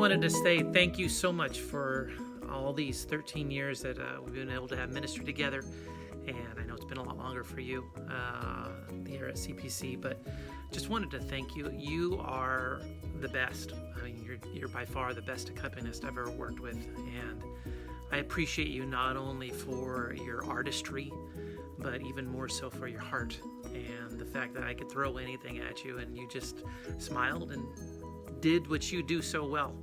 wanted to say thank you so much for all these 13 years that we've been able to have ministry together. And I know it's been a lot longer for you here at CPC, but just wanted to thank you. You are the best. I mean, you're by far the best accompanist I've ever worked with. And I appreciate you not only for your artistry, but even more so for your heart and the fact that I could throw anything at you and you just smiled and did what you do so well,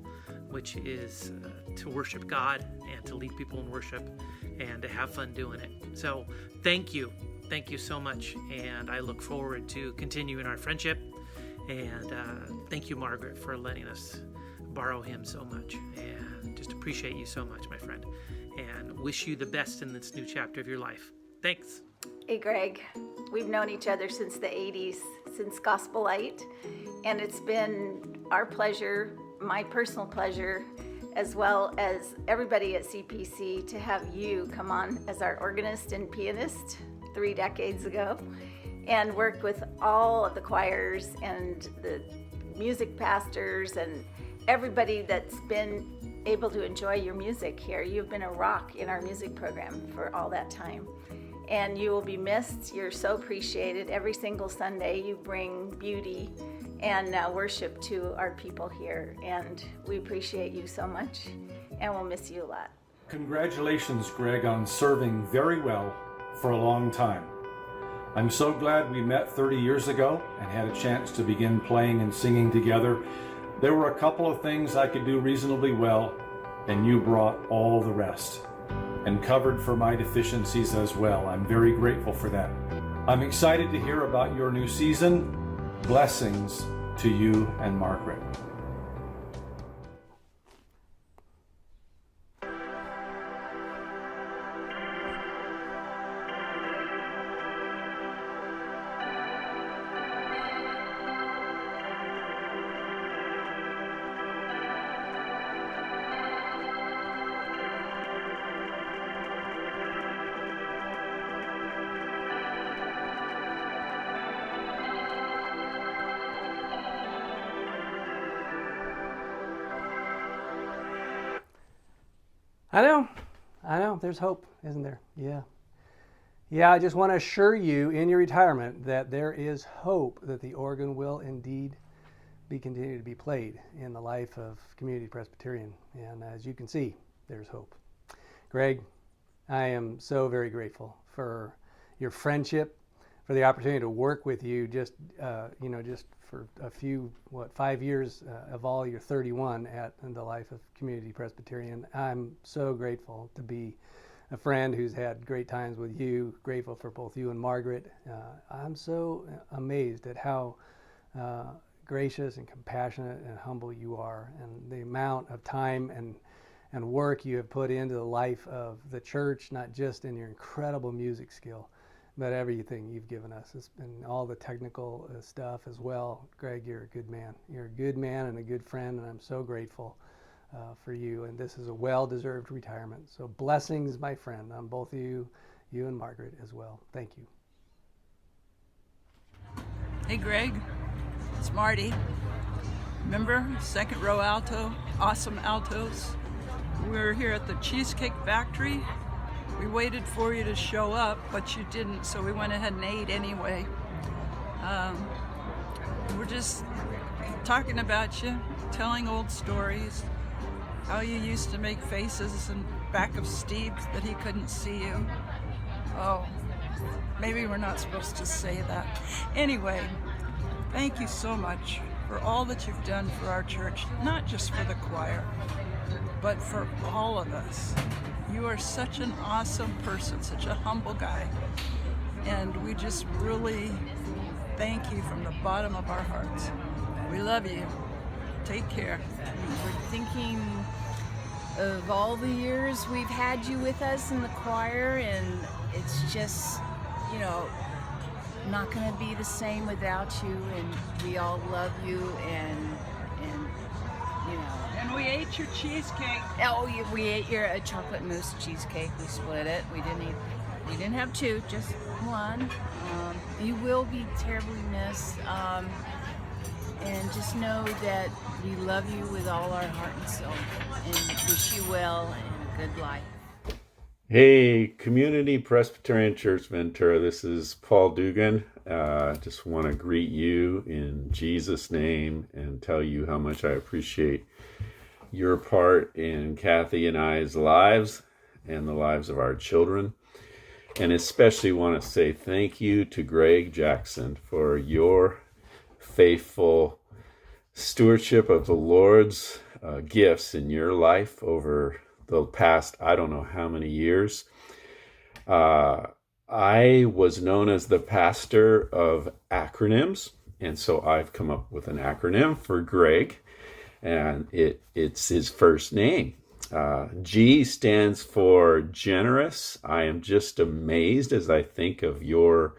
which is to worship God and to lead people in worship and to have fun doing it. So thank you so much, and I look forward to continuing our friendship. And thank you, Margaret, for letting us borrow him so much, and just appreciate you so much, my friend, and wish you the best in this new chapter of your life. Thanks. Hey, Greg. We've known each other since the 80s, since Gospel Light, and it's been our pleasure, my personal pleasure, as well as everybody at CPC, to have you come on as our organist and pianist 3 decades ago and work with all of the choirs and the music pastors and everybody that's been able to enjoy your music here. You've been a rock in our music program for all that time. And you will be missed. You're so appreciated. Every single Sunday you bring beauty and worship to our people here. And we appreciate you so much, and we'll miss you a lot. Congratulations, Greg, on serving very well for a long time. I'm so glad we met 30 years ago and had a chance to begin playing and singing together. There were a couple of things I could do reasonably well, and you brought all the rest and covered for my deficiencies as well. I'm very grateful for that. I'm excited to hear about your new season. Blessings to you and Margaret. I know, there's hope, isn't there? Yeah, I just want to assure you in your retirement that there is hope that the organ will indeed continue to be played in the life of Community Presbyterian. And as you can see, there's hope. Greg, I am so very grateful for your friendship, for the opportunity to work with you just for a few, 5 years of all your 31 in the life of Community Presbyterian. I'm so grateful to be a friend who's had great times with you, grateful for both you and Margaret. I'm so amazed at how gracious and compassionate and humble you are, and the amount of time and work you have put into the life of the church, not just in your incredible music skill, but everything you've given us, and all the technical stuff as well. Greg, you're a good man. You're a good man and a good friend, and I'm so grateful for you. And this is a well-deserved retirement. So blessings, my friend, on both of you and Margaret as well. Thank you. Hey, Greg, it's Marty. Remember, second row alto, awesome altos? We were here at the Cheesecake Factory. We waited for you to show up, but you didn't, so we went ahead and ate anyway. We're just talking about you, telling old stories, how you used to make faces in back of Steve that he couldn't see you. Oh, maybe we're not supposed to say that. Anyway, thank you so much for all that you've done for our church, not just for the choir, but for all of us. You are such an awesome person, such a humble guy, and we just really thank you from the bottom of our hearts. We love you. Take care. We're thinking of all the years we've had you with us in the choir, and it's just, not going to be the same without you, and we all love you, and And we ate your cheesecake. Oh, we ate your chocolate mousse cheesecake. We split it. We didn't have two, just one. You will be terribly missed. And just know that we love you with all our heart and soul and wish you well and a good life. Hey, Community Presbyterian Church Ventura, this is Paul Dugon. Just want to greet you in Jesus' name and tell you how much I appreciate your part in Kathy and I's lives and the lives of our children. And especially want to say thank you to Greg Jackson for your faithful stewardship of the Lord's gifts in your life over the past, I don't know how many years. I was known as the pastor of acronyms, and so I've come up with an acronym for Greg, and it's his first name. G stands for generous. I am just amazed as I think of your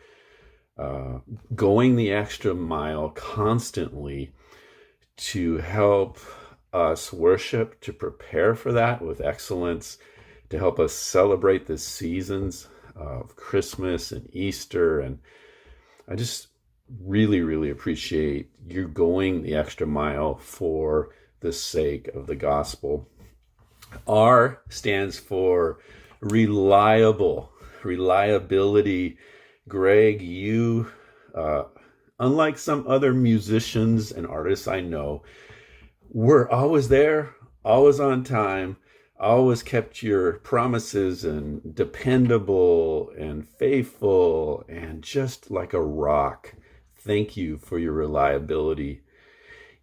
going the extra mile constantly to help us worship, to prepare for that with excellence, to help us celebrate the seasons of Christmas and Easter. And I just really, really appreciate you going the extra mile for the sake of the gospel. R stands for reliability. Greg, you, unlike some other musicians and artists I know, were always there, always on time, always kept your promises, and dependable and faithful and just like a rock. Thank you for your reliability.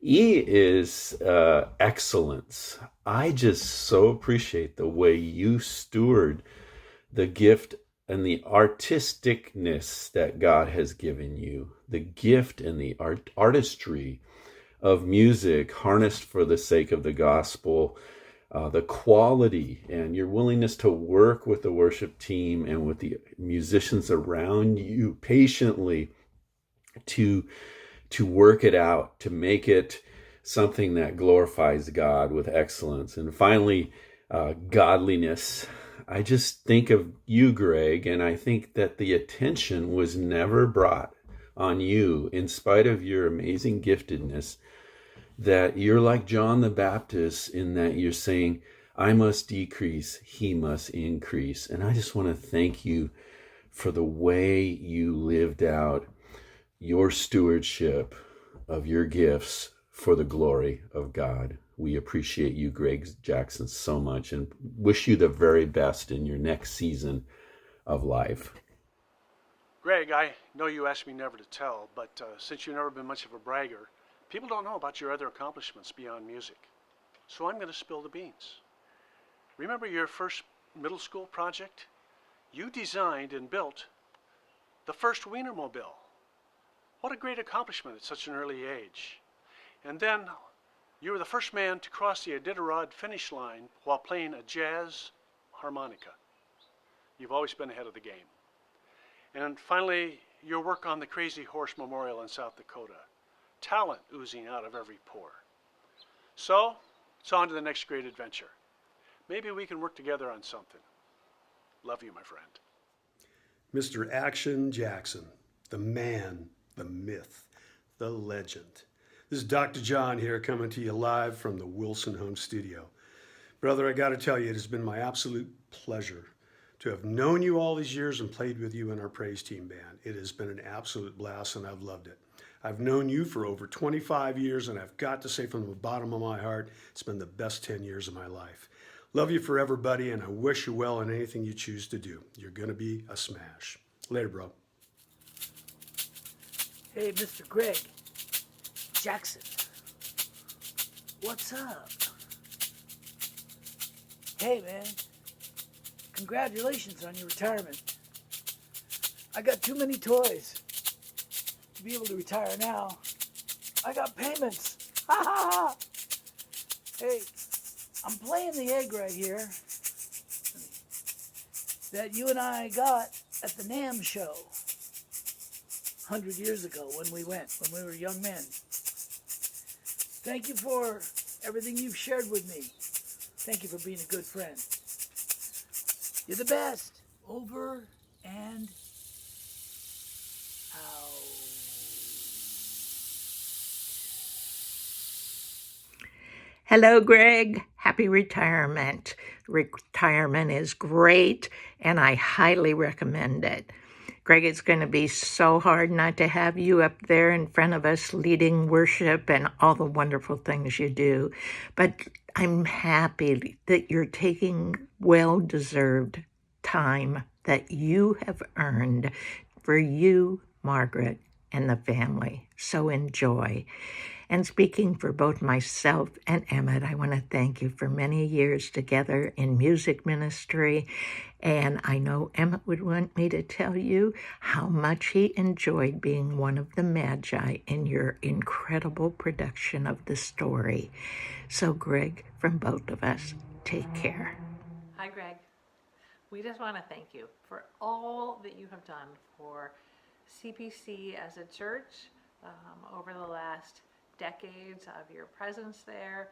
E is excellence. I just so appreciate the way you steward the gift and the artisticness that God has given you, the gift and the artistry of music harnessed for the sake of the gospel, the quality and your willingness to work with the worship team and with the musicians around you patiently to work it out, to make it something that glorifies God with excellence. And finally, godliness. I just think of you, Greg, and I think that the attention was never brought on you, in spite of your amazing giftedness, that you're like John the Baptist in that you're saying, I must decrease, he must increase. And I just want to thank you for the way you lived out your stewardship of your gifts for the glory of God. We appreciate you, Greg Jackson, so much and wish you the very best in your next season of life. Greg, I know you asked me never to tell, but since you've never been much of a bragger, people don't know about your other accomplishments beyond music. So I'm going to spill the beans. Remember your first middle school project? You designed and built the first Wienermobile. What a great accomplishment at such an early age. And then you were the first man to cross the Iditarod finish line while playing a jazz harmonica. You've always been ahead of the game. And finally, your work on the Crazy Horse Memorial in South Dakota. Talent oozing out of every pore. So, it's on to the next great adventure. Maybe we can work together on something. Love you, my friend. Mr. Action Jackson, the man, the myth, the legend. This is Dr. John here coming to you live from the Wilson Home Studio. Brother, I got to tell you, it has been my absolute pleasure to have known you all these years and played with you in our praise team band. It has been an absolute blast and I've loved it. I've known you for over 25 years and I've got to say from the bottom of my heart, it's been the best 10 years of my life. Love you forever, buddy, and I wish you well in anything you choose to do. You're going to be a smash. Later, bro. Hey, Mr. Greg Jackson. What's up? Hey, man. Congratulations on your retirement. I got too many toys to be able to retire now. I got payments. Ha ha ha! Hey, I'm playing the egg right here that you and I got at the NAMM show 100 years ago when we went, when we were young men. Thank you for everything you've shared with me. Thank you for being a good friend. You're the best. Over and out. Hello, Greg. Happy retirement. Retirement is great, and I highly recommend it. Greg, it's going to be so hard not to have you up there in front of us leading worship and all the wonderful things you do. But I'm happy that you're taking well-deserved time that you have earned for you, Margaret, and the family. So enjoy. And speaking for both myself and Emmett, I want to thank you for many years together in music ministry. And I know Emmett would want me to tell you how much he enjoyed being one of the Magi in your incredible production of the story. So, Greg, from both of us, take care. Hi, Greg. We just want to thank you for all that you have done for CPC as a church over the last decades of your presence there.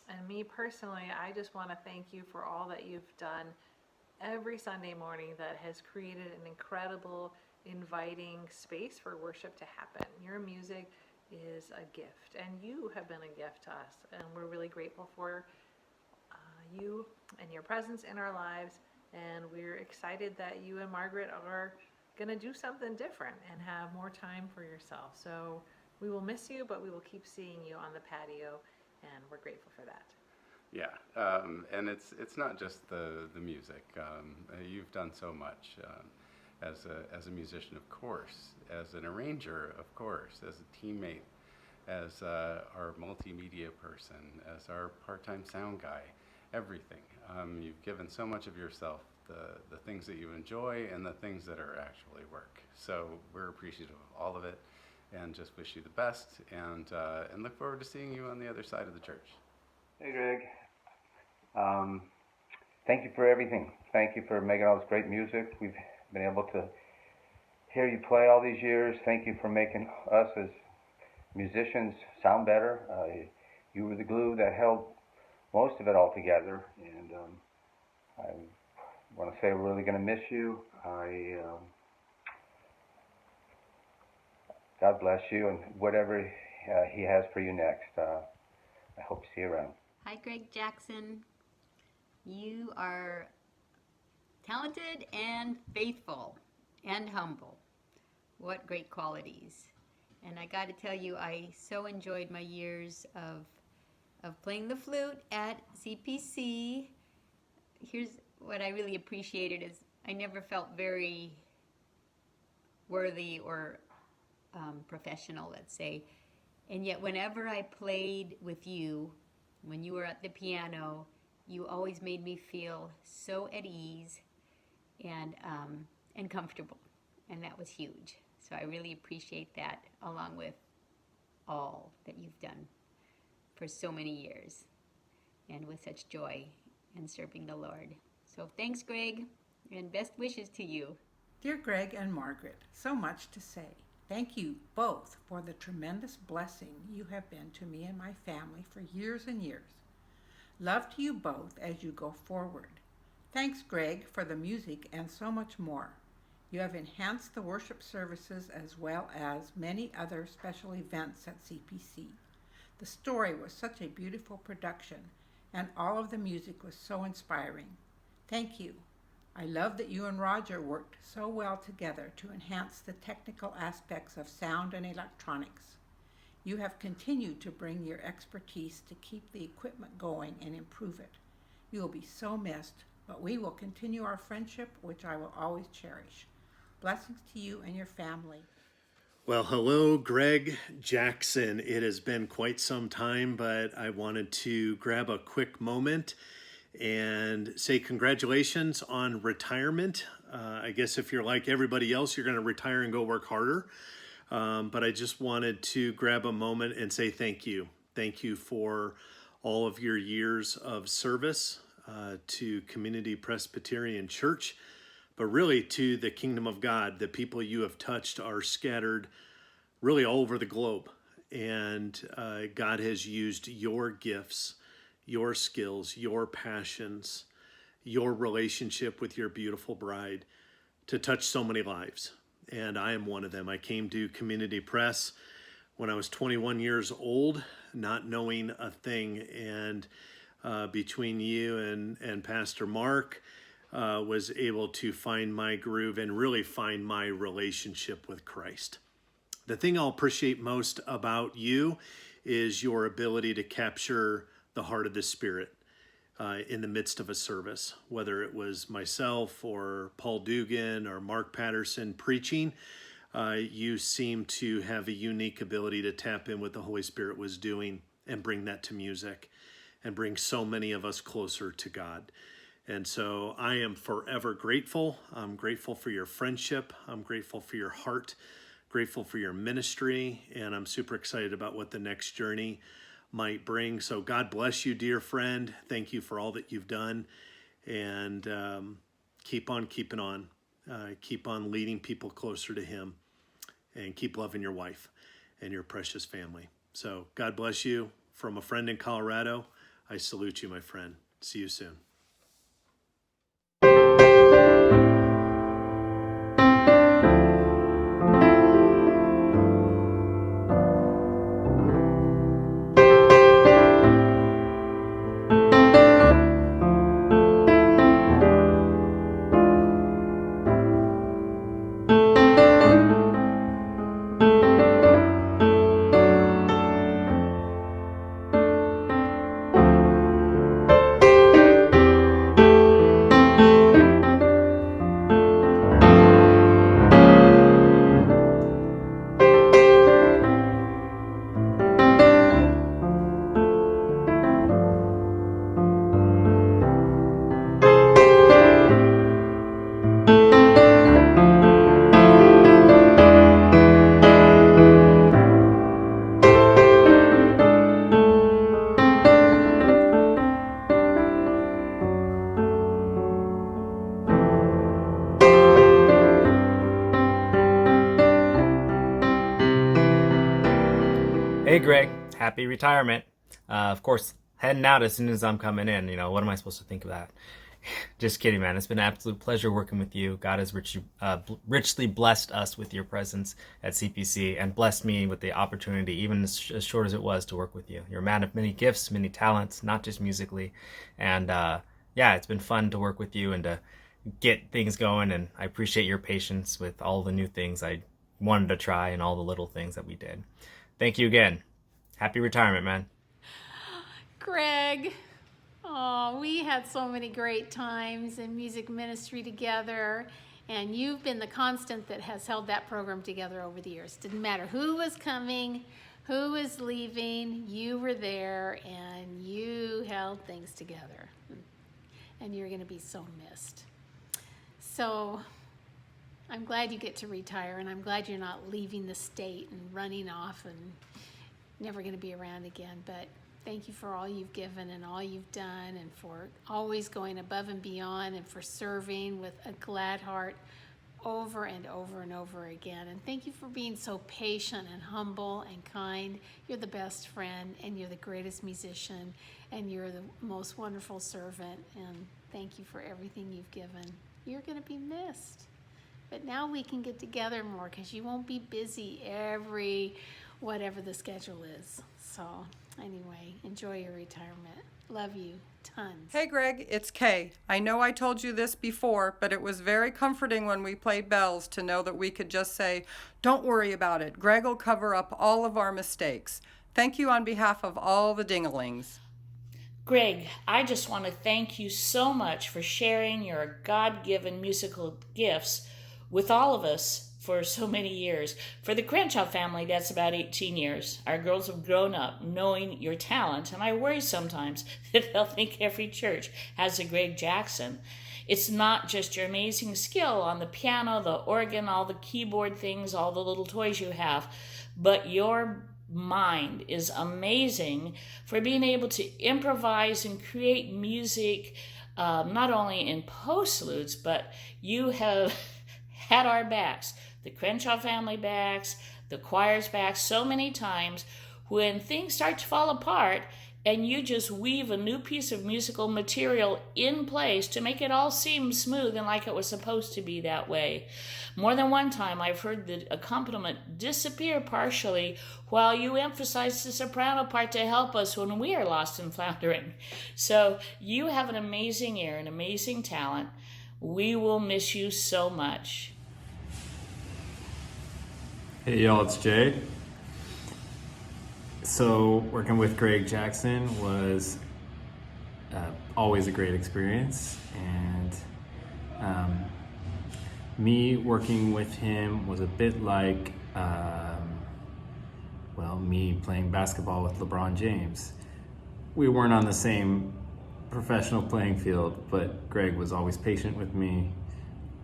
And me personally, I just want to thank you for all that you've done every Sunday morning that has created an incredible, inviting space for worship to happen. Your music is a gift, and you have been a gift to us, and we're really grateful for you and your presence in our lives, and we're excited that you and Margaret are going to do something different and have more time for yourself. So we will miss you, but we will keep seeing you on the patio, and we're grateful for that. Yeah, and it's not just the music. You've done so much as a musician, of course, as an arranger, of course, as a teammate, as our multimedia person, as our part-time sound guy, everything. You've given so much of yourself, the things that you enjoy and the things that are actually work. So we're appreciative of all of it, and just wish you the best, and look forward to seeing you on the other side of the church. Hey, Greg. Thank you for everything. Thank you for making all this great music. We've been able to hear you play all these years. Thank you for making us as musicians sound better. You were the glue that held most of it all together, and I want to say we're really going to miss you. God bless you, and whatever He has for you next, I hope to see you around. Hi, Greg Jackson. You are talented and faithful and humble. What great qualities. And I got to tell you, I so enjoyed my years of playing the flute at CPC. Here's what I really appreciated is I never felt very worthy or professional, let's say. And yet whenever I played with you, when you were at the piano, you always made me feel so at ease and comfortable. And that was huge. So I really appreciate that, along with all that you've done for so many years and with such joy in serving the Lord. So thanks, Greg, and best wishes to you. Dear Greg and Margaret, so much to say. Thank you both for the tremendous blessing you have been to me and my family for years and years. Love to you both as you go forward. Thanks, Greg, for the music and so much more. You have enhanced the worship services as well as many other special events at CPC. The story was such a beautiful production, and all of the music was so inspiring. Thank you. I love that you and Roger worked so well together to enhance the technical aspects of sound and electronics. You have continued to bring your expertise to keep the equipment going and improve it. You will be so missed, but we will continue our friendship, which I will always cherish. Blessings to you and your family. Well, hello, Greg Jackson. It has been quite some time, but I wanted to grab a quick moment and say congratulations on retirement. I guess if you're like everybody else, you're going to retire and go work harder. But I just wanted to grab a moment and say thank you. Thank you for all of your years of service to Community Presbyterian Church, but really to the kingdom of God. The people you have touched are scattered really all over the globe. And God has used your gifts, your skills, your passions, your relationship with your beautiful bride to touch so many lives. And I am one of them. I came to Community Press when I was 21 years old, not knowing a thing. And between you and Pastor Mark, was able to find my groove and really find my relationship with Christ. The thing I'll appreciate most about you is your ability to capture the heart of the Spirit in the midst of a service, whether it was myself or Paul Dugan or Mark Patterson preaching. You seem to have a unique ability to tap in what the Holy Spirit was doing and bring that to music and bring so many of us closer to God. And so I am forever grateful. I'm grateful for your friendship. I'm grateful for your heart, grateful for your ministry, and I'm super excited about what the next journey might bring. So God bless you, dear friend. Thank you for all that you've done, and keep on keeping on. Keep on leading people closer to Him, and keep loving your wife and your precious family. So God bless you. From a friend in Colorado, I salute you, my friend. See you soon. Hey Greg, happy retirement. Of course, heading out as soon as I'm coming in. You know, what am I supposed to think of that? Just kidding, man. It's been an absolute pleasure working with you. God has richly blessed us with your presence at CPC and blessed me with the opportunity, even as short as it was, to work with you. You're a man of many gifts, many talents, not just musically. And yeah, it's been fun to work with you and to get things going. And I appreciate your patience with all the new things I wanted to try and all the little things that we did. Thank you again. Happy retirement, man. Greg, oh, we had so many great times in music ministry together, and you've been the constant that has held that program together over the years. Didn't matter who was coming, who was leaving, you were there, and you held things together. And you're going to be so missed. So I'm glad you get to retire, and I'm glad you're not leaving the state and running off and never going to be around again. But thank you for all you've given and all you've done, and for always going above and beyond, and for serving with a glad heart over and over and over again. And thank you for being so patient and humble and kind. You're the best friend, and you're the greatest musician, and you're the most wonderful servant. And thank you for everything you've given. You're going to be missed. But now we can get together more because you won't be busy every whatever the schedule is. So anyway, enjoy your retirement. Love you tons. Hey Greg, it's Kay. I know I told you this before, but it was very comforting when we played bells to know that we could just say, don't worry about it. Greg will cover up all of our mistakes. Thank you on behalf of all the dinglings. Greg, I just want to thank you so much for sharing your God-given musical gifts with all of us for so many years. For the Crenshaw family, that's about 18 years. Our girls have grown up knowing your talent, and I worry sometimes that they'll think every church has a Greg Jackson. It's not just your amazing skill on the piano, the organ, all the keyboard things, all the little toys you have, but your mind is amazing for being able to improvise and create music, not only in postludes, but you have had our backs, the Crenshaw family backs, the choir's backs, so many times. When things start to fall apart, and you just weave a new piece of musical material in place to make it all seem smooth and like it was supposed to be that way. More than one time I've heard the accompaniment disappear partially while you emphasize the soprano part to help us when we are lost and floundering. So you have an amazing ear, an amazing talent. We will miss you so much. Hey y'all, it's Jay. So working with Greg Jackson was always a great experience, and me working with him was a bit like me playing basketball with LeBron James. We weren't on the same professional playing field, but Greg was always patient with me,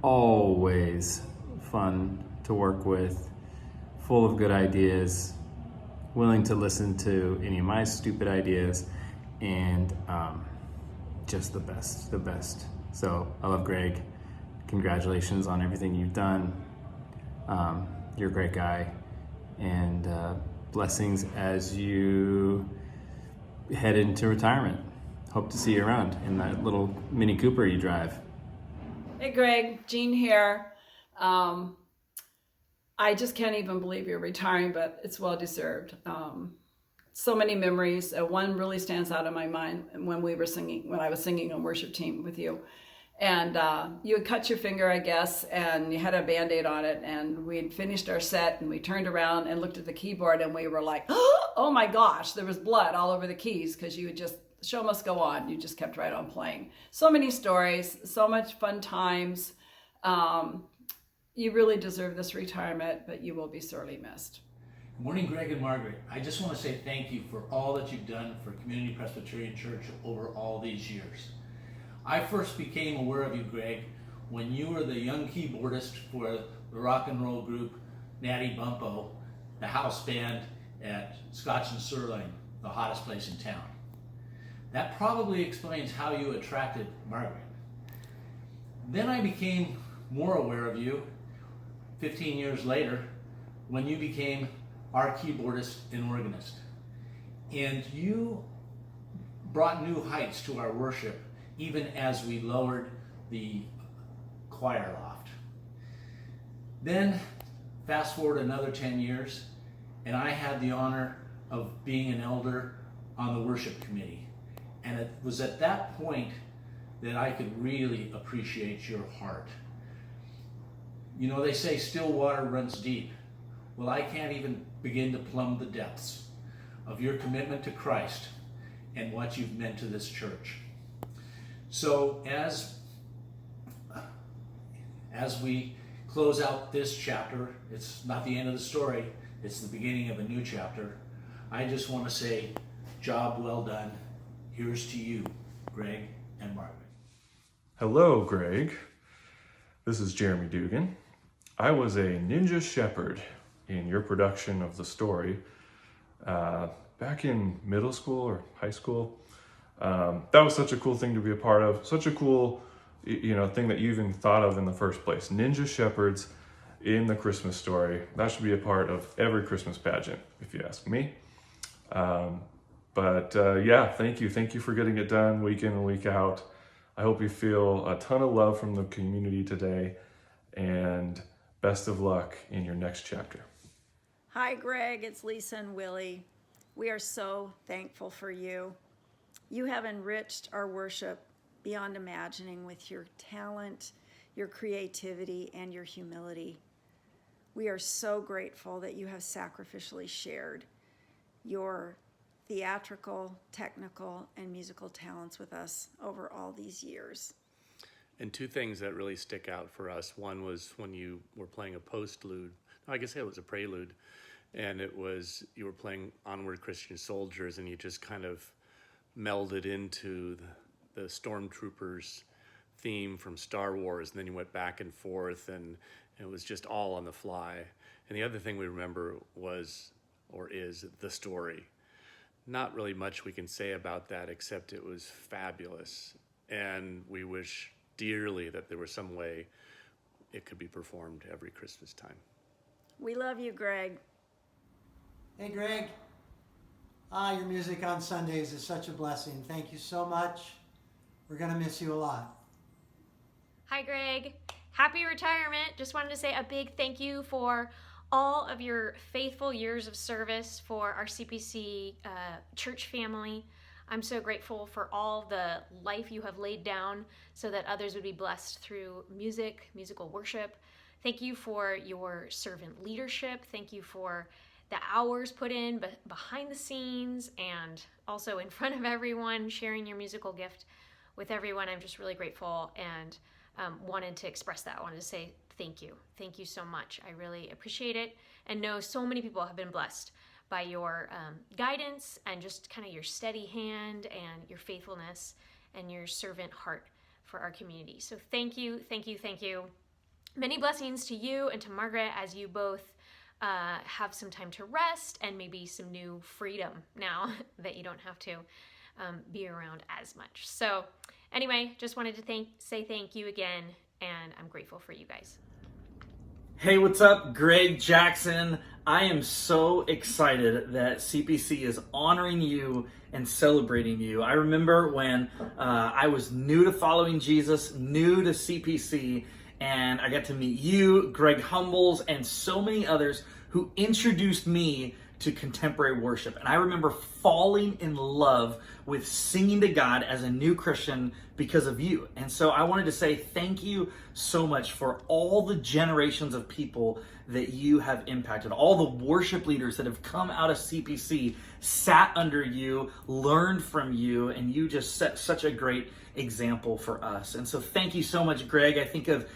always fun to work with, full of good ideas, willing to listen to any of my stupid ideas, and just the best. So I love Greg. Congratulations on everything you've done. You're a great guy, and blessings as you head into retirement. Hope to see you around in that little Mini Cooper you drive. Hey Greg, Jean here. I just can't even believe you're retiring, but it's well deserved. So many memories. One really stands out in my mind when I was singing on worship team with you. And you had cut your finger, I guess, and you had a Band-Aid on it, and we'd finished our set, and we turned around and looked at the keyboard, and we were like, oh my gosh, there was blood all over the keys, because you would just, the show must go on. You just kept right on playing. So many stories, so much fun times. You really deserve this retirement, but you will be sorely missed. Good morning, Greg and Margaret. I just want to say thank you for all that you've done for Community Presbyterian Church over all these years. I first became aware of you, Greg, when you were the young keyboardist for the rock and roll group Natty Bumppo, the house band at Scotch and Sheralyn, the hottest place in town. That probably explains how you attracted Margaret. Then I became more aware of you 15 years later when you became our keyboardist and organist. And you brought new heights to our worship even as we lowered the choir loft. Then fast forward another 10 years and I had the honor of being an elder on the worship committee. And it was at that point that I could really appreciate your heart. You know, they say still water runs deep. Well, I can't even begin to plumb the depths of your commitment to Christ and what you've meant to this church. So as we close out this chapter, it's not the end of the story, it's the beginning of a new chapter. I just want to say, job well done. Here's to you, Greg and Margaret. Hello, Greg. This is Jeremy Dugan. I was a ninja shepherd in your production of the story back in middle school or high school. That was such a cool thing to be a part of. Such a cool, thing that you even thought of in the first place. Ninja shepherds in the Christmas story. That should be a part of every Christmas pageant, if you ask me. Thank you. Thank you for getting it done week in and week out. I hope you feel a ton of love from the community today, and best of luck in your next chapter. Hi, Greg. It's Lisa and Willie. We are so thankful for you. You have enriched our worship beyond imagining with your talent, your creativity, and your humility. We are so grateful that you have sacrificially shared your theatrical, technical, and musical talents with us over all these years. And two things that really stick out for us. One was when you were playing a postlude. I guess it was a prelude. And you were playing Onward Christian Soldiers, and you just kind of melded into the Stormtroopers theme from Star Wars. And then you went back and forth, and it was just all on the fly. And the other thing we remember is the story. Not really much we can say about that, except it was fabulous. And we wish dearly that there was some way it could be performed every Christmas time. We love you, Greg. Hey, Greg. Your music on Sundays is such a blessing. Thank you so much. We're going to miss you a lot. Hi, Greg. Happy retirement. Just wanted to say a big thank you for all of your faithful years of service for our CPC church family. I'm so grateful for all the life you have laid down so that others would be blessed through music, musical worship. Thank you for your servant leadership. Thank you for the hours put in behind the scenes and also in front of everyone, sharing your musical gift with everyone. I'm just really grateful and wanted to express that. I wanted to say thank you. Thank you so much. I really appreciate it and know so many people have been blessed by your guidance and just kind of your steady hand and your faithfulness and your servant heart for our community. So thank you, thank you, thank you. Many blessings to you and to Margaret as you both have some time to rest and maybe some new freedom now that you don't have to be around as much. So anyway, just wanted to say thank you again, and I'm grateful for you guys. Hey, what's up? Greg Jackson. I am so excited that CPC is honoring you and celebrating you. I remember when I was new to following Jesus, new to CPC, and I got to meet you, Greg Humbles, and so many others who introduced me to contemporary worship. And I remember falling in love with singing to God as a new Christian because of you. And so I wanted to say thank you so much for all the generations of people that you have impacted, all the worship leaders that have come out of CPC, sat under you, learned from you, and you just set such a great example for us. And so thank you so much, Greg. I think of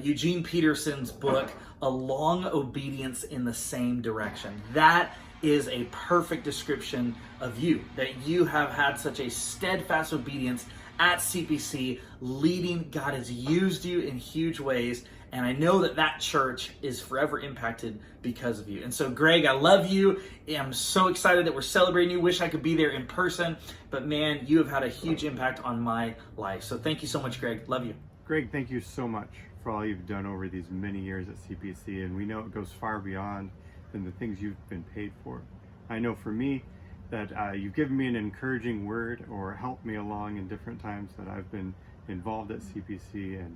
Eugene Peterson's book, A Long Obedience in the Same Direction. That is a perfect description of you, that you have had such a steadfast obedience at CPC, leading. God has used you in huge ways, and I know that that church is forever impacted because of you. And so, Greg, I love you. I'm so excited that we're celebrating you. Wish I could be there in person, but man, you have had a huge impact on my life. So thank you so much, Greg. Love you. Greg, thank you so much for all you've done over these many years at CPC, and we know it goes far beyond than the things you've been paid for. I know for me that you've given me an encouraging word or helped me along in different times that I've been involved at CPC, and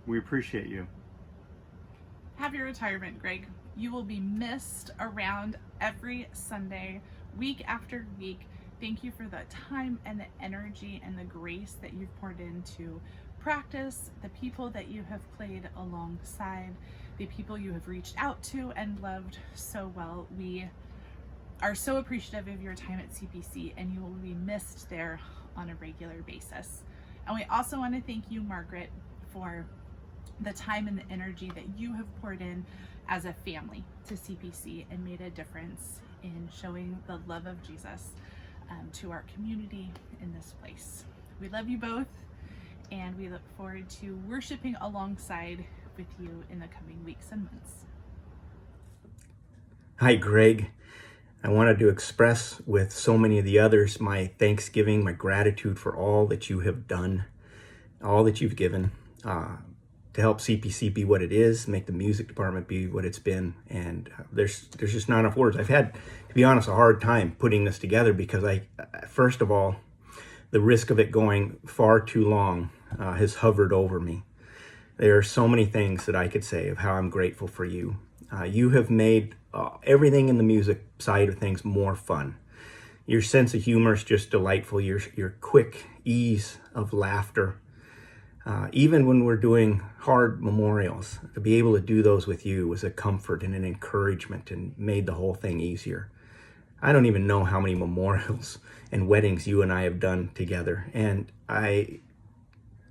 we appreciate you. Happy retirement, Greg. You will be missed around every Sunday, week after week. Thank you for the time and the energy and the grace that you've poured into practice, the people that you have played alongside, the people you have reached out to and loved so well. We are so appreciative of your time at CPC, and you will be missed there on a regular basis. And we also want to thank you, Margaret, for the time and the energy that you have poured in as a family to CPC and made a difference in showing the love of Jesus to our community in this place. We love you both, and we look forward to worshiping alongside with you in the coming weeks and months. Hi, Greg. I wanted to express with so many of the others my thanksgiving, my gratitude for all that you have done, all that you've given to help CPC be what it is, make the music department be what it's been. And there's just not enough words. I've had, to be honest, a hard time putting this together because first of all, the risk of it going far too long has hovered over me. There are so many things that I could say of how I'm grateful for you. You have made everything in the music side of things more fun. Your sense of humor is just delightful. Your quick ease of laughter. Even when we're doing hard memorials, to be able to do those with you was a comfort and an encouragement and made the whole thing easier. I don't even know how many memorials and weddings you and I have done together, and I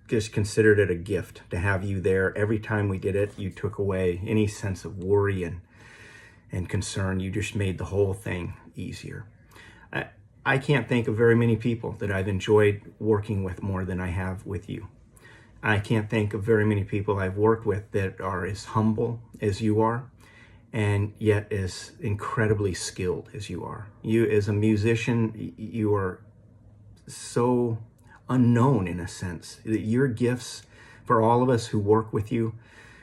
just considered it a gift to have you there. Every time we did it, you took away any sense of worry and concern. You just made the whole thing easier. I can't think of very many people that I've enjoyed working with more than I have with you. I can't think of very many people I've worked with that are as humble as you are, and yet as incredibly skilled as you are. You, as a musician, you are so unknown in a sense. Your gifts, for all of us who work with you,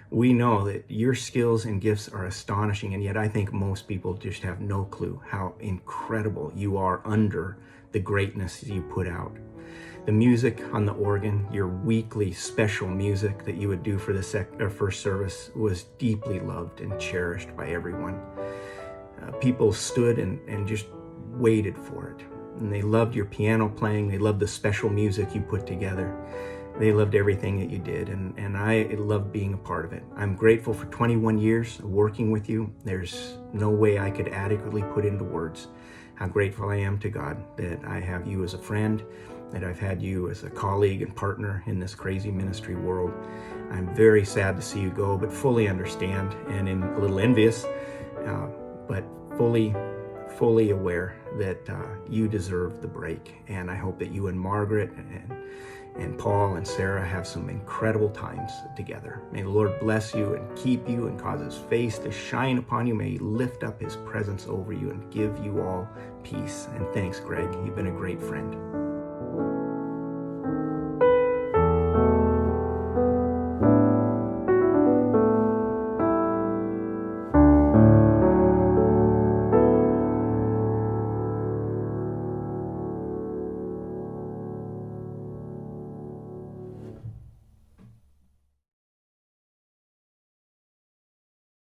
We know that your skills and gifts are astonishing, and yet I think most people just have no clue how incredible you are under the greatness you put out. The music on the organ, your weekly special music that you would do for the first service was deeply loved and cherished by everyone. People stood and just waited for it. And they loved your piano playing. They loved the special music you put together. They loved everything that you did, and I loved being a part of it. I'm grateful for 21 years of working with you. There's no way I could adequately put into words how grateful I am to God that I have you as a friend, that I've had you as a colleague and partner in this crazy ministry world. I'm very sad to see you go, but fully understand and am a little envious, but fully aware that you deserve the break. And I hope that you and Margaret and Paul and Sarah have some incredible times together. May the Lord bless you and keep you and cause his face to shine upon you. May he lift up his presence over you and give you all peace. And thanks, Greg. You've been a great friend.